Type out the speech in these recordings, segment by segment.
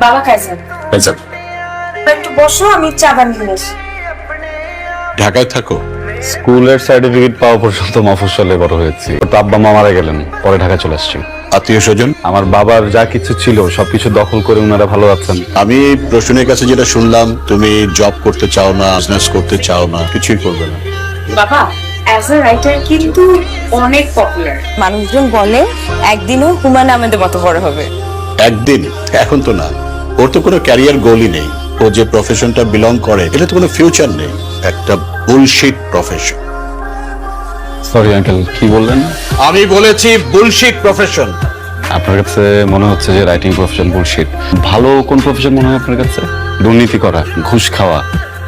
বাবা কাইসার কাইসার একটু বসো, আমি চা বানিয়ে নিয়ে আসি। ঢাকায় থাকো? স্কুলের সার্টিফিকেট পাওয়া পর্যন্ত মফস্বলে বড় হয়েছি। তো আব্বা মা মারা গেলেন, পরে ঢাকা চলে আসছি। আত্মীয় স্বজন? আমার বাবার যা কিছু ছিল সবকিছু দখল করে ওনারা ভালো আছেন। আমি প্রশ্নের কাছে যেটা শুনলাম, তুমি জব করতে চাও না, বিজনেস করতে চাও না, কিছুই করবে না। বাবা অ্যাজ এ রাইটার কিন্তু অনেক পপুলার। মানুষজন বলে একদিনও হুমায়ুন আহমেদের মতো বড় হবে। একদিন? এখন তো না। ওর তো কোনো ক্যারিয়ার গোলই নেই। ও যে প্রফেশনটা বিলং করে এটা তো কোনো ফিউচার নেই, একটা বুলশিট প্রফেশন। সরি আঙ্কেল, কি বললেন? আমি বলেছি বুলশিট প্রফেশন। আপনার কাছে মনে হচ্ছে যে রাইটিং প্রফেশন বুলশিট। ভালো কোন প্রফেশন মনে হয় আপনার কাছে? দুর্নীতি করা, ঘুষ খাওয়া।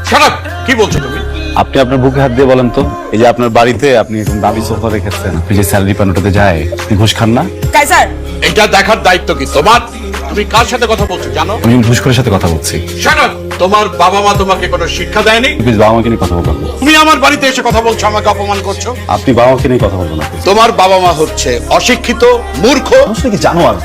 Shut up! কি বলছো তুমি? আপনি আপনার বুকে হাত দিয়ে বলেন তো, এই যে আপনার বাড়িতে আপনি এখন দামি সোফা রেখেছেন, আপনি যে স্যালারি পান ওটাতে যায়, আপনি ঘুষ খান না? কাইসার এটা দেখার দায়িত্ব কি তোমার? তুমি কার সাথে কথা বলছো জানো? আমি ঘুষখোরের সাথে কথা বলছি। Shut up! তোমার বাবা মা তোমাকে কোনো শিক্ষা দেয়নি? প্লিজ বাবা মাকে নিয়ে কথা বলবেন না। তুমি আমার বাড়িতে এসে কথা বলছো, আমাকে অপমান করছো। আপনি বাবা মাকে নিয়ে কথা বলবেন না। তোমার বাবা মা হচ্ছে অশিক্ষিত, মূর্খ। আসলে কি জানোয়ার?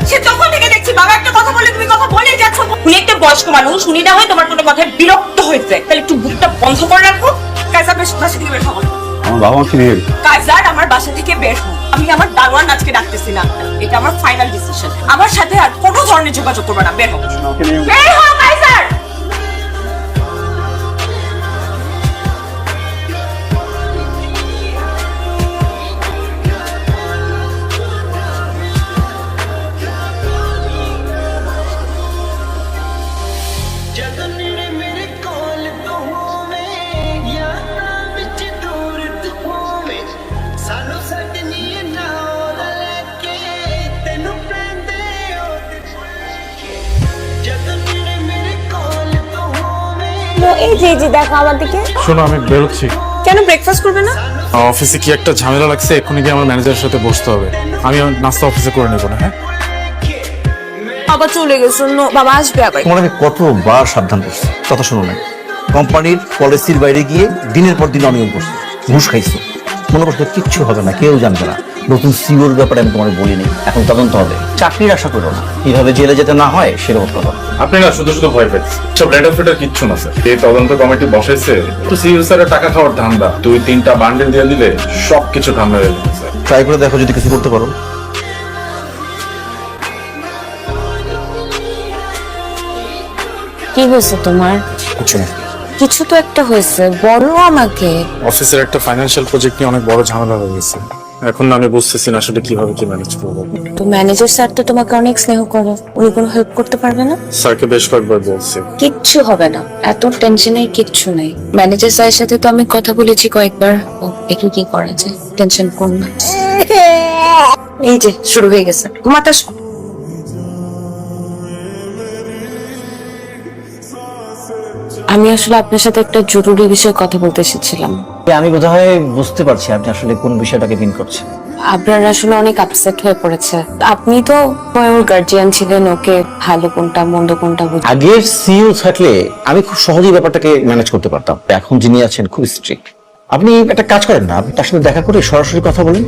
সে তখন থেকে দেখছি বাবা একটা কথা বলে তুমি কথা বলেই যাচ্ছ। উনি একটা বয়স্ক মানুষ, উনি না হয় তোমার কোনো কথায় বিরক্ত হয়েছে, তাহলে একটু বুকটা বন্ধ করে রাখো। কাইসার বাসা থেকে বের হও। আমার বাবা মাকে নিয়ে কাইসার আমার বাসা থেকে বের হও। আমি আমার দারোয়ান আজকে ডাকতেছি না, এটা আমার ফাইনাল ডিসিশন। আমার সাথে আর কোনো ধরনের যোগাযোগ করবে না, বের হও। বের হও কাইসার। এই যে দেখো আমার দিকে। শোনো, আমি বেরোচ্ছি। কেন ব্রেকফাস্ট করবে না? অফিসে কি একটা ঝামেলা লাগছে, এক্ষুনি গিয়ে আমার ম্যানেজারের সাথে বসতে হবে। আমি আমার নাস্তা অফিসে করে নেবো না। হ্যাঁ, বাবা চলে গেছে, বাবা আসবে আবার। তোমার আমি কতবার সাবধান করছি, কথা শোনো না। কোম্পানির পলিসির বাইরে গিয়ে দিনের পর দিন অনিয়ম করছো, ঘুষ খাইছো। মনে করছো কিচ্ছু হবে না, কেউ জানবে না। নতুন সিওর ব্যাপারে আমি তোমার বলিনি, এখন তদন্ত হবে। চাকরির আশা করো না, কিভাবে জেলে যেতে না হয় সেরকম কথা। আপনি না শুধু শুধু ভয় পেয়েছেন। সব লেটার ফেটার কিচ্ছু না স্যার। এই তদন্ত কমিটি বসাইছে তো সিইও স্যারের টাকা খাওয়ার ধান্দা। 2-3টা বান্ডেল দিয়ে দিলে সবকিছু ধান্দা হয়ে যাবে স্যার। ট্রাই করে দেখো যদি কিছু করতে পারো। কি হয়েছে তোমার? কিছু না। কিছু তো একটা হয়েছে, বলো আমাকে। অফিসের একটা ফাইন্যান্সিয়াল প্রজেক্ট নিয়ে অনেক বড় ঝামেলা হয়ে গেছে। এখন না আমি বুঝতেছি না আসলে কিভাবে কি ম্যানেজ করবো। তো ম্যানেজার স্যার তো তোমাকে অনেক স্নেহ করে, উনি কোনো হেল্প করতে পারবে না? স্যারকে বেশ কয়েকবার বলছি। কিচ্ছু হবে না, এত টেনশনের কিচ্ছু নেই। ম্যানেজার স্যারের সাথে তো আমি কথা বলেছি কয়েকবার, ও দেখি কি করা যায়, টেনশন কোন না। এই যে শুরু হয়ে গেছে, ঘুমাতে আসো। আমি আসলে আপনার সাথে একটা জরুরি বিষয়ে কথা বলতে এসেছিলাম। আমি বোধহয় বুঝতে পারছি আপনি আসলে কোন বিষয়টাকে মিন করছেন। আপনার আসলে অনেক আপসেট হয়ে পড়েছে। আপনি তো ওর গার্জিয়ান ছিলেন, ওকে ভালো কোনটা মন্দ কোনটা বুঝে। আগের সিইও থাকলে আমি খুব সহজেই ব্যাপারটাকে ম্যানেজ করতে পারতাম, এখন যিনি আছেন খুব স্ট্রিক্ট। আপনি একটা কাজ করেন না, আপনি তার সাথে দেখা করে সরাসরি কথা বলেন।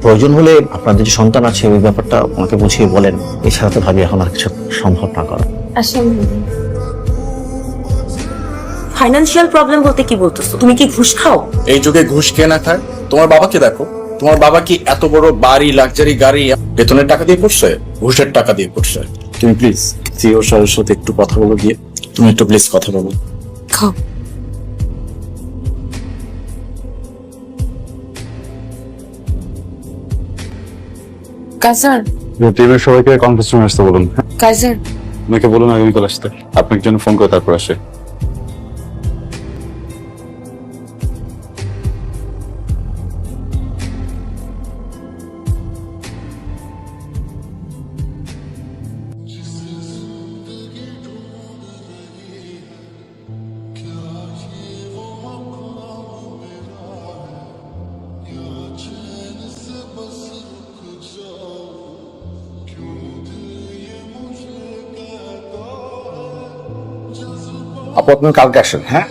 প্রয়োজন হলে আপনাদের যে সন্তান আছে ওই ব্যাপারটা ওনাকে বুঝিয়ে বলেন। এছাড়া তো ভাবি এখন আর কিছু সম্ভব না করা। ফাইনান্সিয়াল প্রবলেম বলতে কি বলতেছো? তুমি কি ঘুষ খাও? এই যুগে ঘুষ কে না খায়? তোমার বাবাকে দেখো, তোমার বাবা কি এত বড় বাড়ি, লাক্সারি গাড়ি বেতনের টাকা দিয়ে করছে? ঘুষের টাকা দিয়ে করছে। তুমি প্লিজ সিইও স্যারের সাথে একটু কথা বলো গিয়ে। তুমি একটু প্লিজ কথা বলো। খাও। কাইসার, টিমের সবাইকে কনফারেন্স রুমে আসতে বলুন। কাইসার ওনাকে বলুন আগামীকাল আসতে। আপনাকে জন্য ফোন করে তারপর আসে। আপু আপনি কালকে আসেন। হ্যাঁ,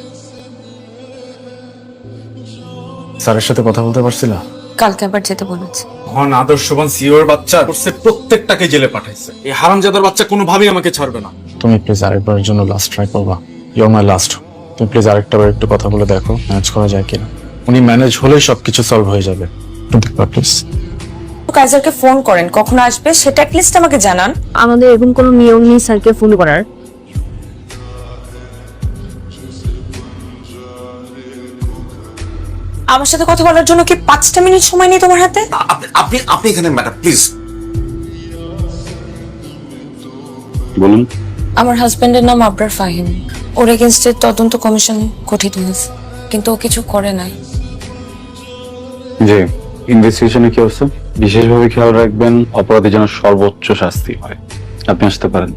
স্যারের সাথে কথা বলতে পারছিলাম। কালকে আবার যেতে বলেছে। মহান আদর্শবান সিওর বাচ্চা করছে, প্রত্যেকটাকে জেলে পাঠাইছে। এই হারামজাদার বাচ্চা কোনোভাবেই আমাকে ছাড়বে না। তুমি প্লিজ আরেকবারের জন্য লাস্ট ট্রাই করবা। You are my last. তুমি প্লিজ আরেকটাবার একটু কথা বলে দেখো ম্যানেজ করা যায় কিনা। উনি ম্যানেজ হলেই সবকিছু সলভ হয়ে যাবে। প্লিজ। কাইজারকে ফোন করেন, কখন আসবে সেটা অ্যাটলিস্ট আমাকে জানান। আমাদের এরকম কোনো নিয়ম নেই স্যারকে ফোন করার। আমার সাথে কথা বলার জন্য কি 5টা মিনিট সময় নেই তোমার হাতে? আপনি আপনি এখানে ম্যাডাম প্লিজ। বলুন। আমার হাজবেন্ডের নাম আবরার ফাহিম। ওর এগেনস্টে তদন্ত কমিশন গঠিত হয়েছে, কিন্তু ও কিছু করে নাই। যে ইনভেস্টিগেশনে কি হচ্ছে বিশেষভাবে খেয়াল রাখবেন, অপরাধী যেন সর্বোচ্চ শাস্তি হয়। আপনি আসতে পারেন।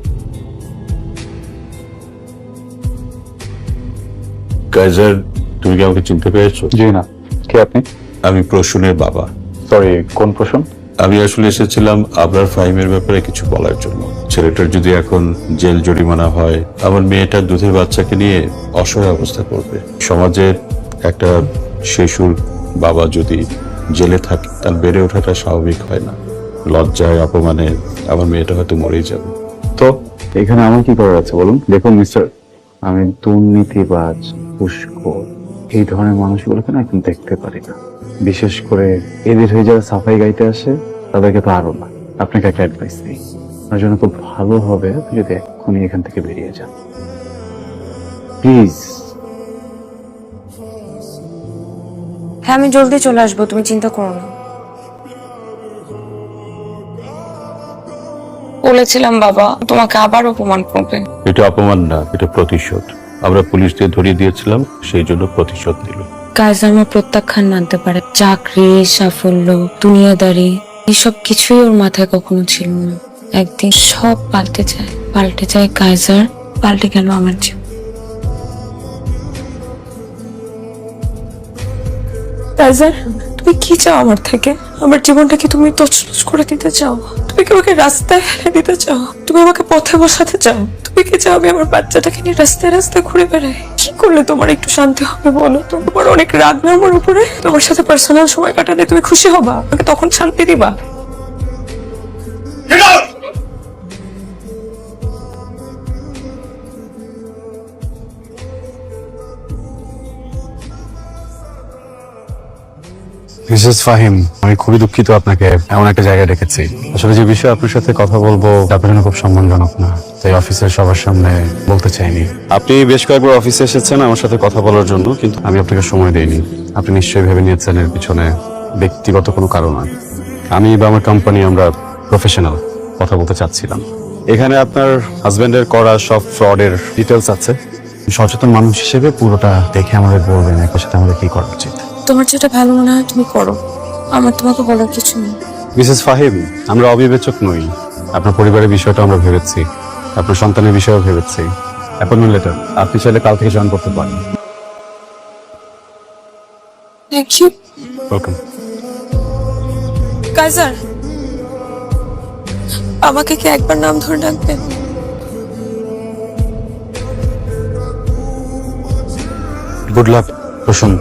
কাইজার, তুমি কি আমাকে চিনতে পেরেছো? জি না, কে আপনি? আমি প্রসূনের বাবা। সরি, কোন প্রশ্ন? আমি আসলে এসেছিলাম আবরার ফাহিমের ব্যাপারে কিছু বলার জন্য। ছেলেটার যদি এখন জেল জরিমানা হয়, আমার মেয়েটার দুধের বাচ্চাকে নিয়ে অসহায় অবস্থা করবে। সমাজের একটা শিশুর বাবা যদি জেলে থাকে, তার বেড়ে ওঠাটা স্বাভাবিক হয় না। লজ্জায় অপমানে আমার মেয়েটা হয়তো মরেই যাবে। তো এখানে আমার কি করার আছে বলুন? দেখুন মিস্টার, আমি দুর্নীতিবাজ, ঘুষখোর এই ধরনের মানুষগুলোকে না এখন দেখতে পারি না। বিশেষ করে এদের হয়ে যারা সাফাই গাইতে আসে তাদেরকে তো আরো না। আপনাকে একটা অ্যাডভাইস দিই, আপনার জন্য খুব ভালো হবে আপনি যদি এক্ষুনি এখান থেকে বেরিয়ে যান, প্লিজ। হ্যাঁ, আমি জলদি চলে আসবো, তুমি চিন্তা করো না। বলেছিলাম বাবা তোমাকে আবার অপমান করবে। এটা অপমান না, এটা প্রতিশোধ। আমরা পুলিশ দিয়ে ধরিয়ে দিয়েছিলাম, সেই জন্য প্রতিশোধ দিল। কাইজার আমার প্রত্যাখ্যান মানতে পারে, চাকরি, সাফল্য, দুনিয়াদারি এসব কিছুই ওর মাথায় কখনো ছিল না। একদিন সব পাল্টে যায় কাইজার, পাল্টে গেল আমার জীবন। কাইজার, তুমি কি চাও আমার থেকে? আমার জীবনটাকে তুমি তছনছ করে দিতে চাও? তুমি কি আমাকে রাস্তায় ফেলে দিতে চাও? তুমি আমাকে পথে বসাতে চাও? তুমি কি চাও আমি আমার বাচ্চাটাকে নিয়ে রাস্তায় রাস্তায় ঘুরে বেড়াই? কি করলে তোমার একটু শান্তি হবে বলো তো? তোমার অনেক রাগ না আমার উপরে? তোমার সাথে পার্সোনাল সময় কাটালে তুমি খুশি হবা? আমাকে তখন শান্তি দিবা? মিসেস ফাহিম, আমি খুবই দুঃখিত আপনাকে এমন একটা জায়গায় রেখেছি। আসলে যে বিষয়ে আপনার সাথে কথা বলবো আপনার জন্য খুব সম্মানজনক না, তাই অফিসের সবার সামনে বলতে চাইনি। আপনি বেশ কয়েকবার অফিসে এসেছেন আমার সাথে কথা বলার জন্য, কিন্তু আমি আপনাকে সময় দেইনি। আপনি নিশ্চয়ই ভেবে নিয়েছেন এর পিছনে ব্যক্তিগত কোনো কারণ আছে। আমি বা আমার কোম্পানি আমরা প্রফেশনাল কথা বলতে চাচ্ছিলাম। এখানে আপনার হাজবেন্ডের করা সব ফ্রডের ডিটেলস আছে। সচেতন মানুষ হিসেবে পুরোটা দেখে আমাদের বলবেন এর সাথে আমাদের কি করা উচিত। তোমার যেটা ভালো মনে হয় তুমি করো, আমার তোমাকে বলার কিছু নেই। মিসেস ফাহিম, আমরা অবিবেচক নই। আপনার পরিবারের বিষয়টা আমরা ভেবেছি, আপনার সন্তানের বিষয়েও ভেবেছি। অ্যাপয়েন্টমেন্ট লেটার আপনি চাইলে কাল থেকে জয়েন করতে পারেন। Thank you. ওয়েলকাম। কাইজার, আমাকে কি একবার নাম ধরে ডাকবেন? Good luck Prasun.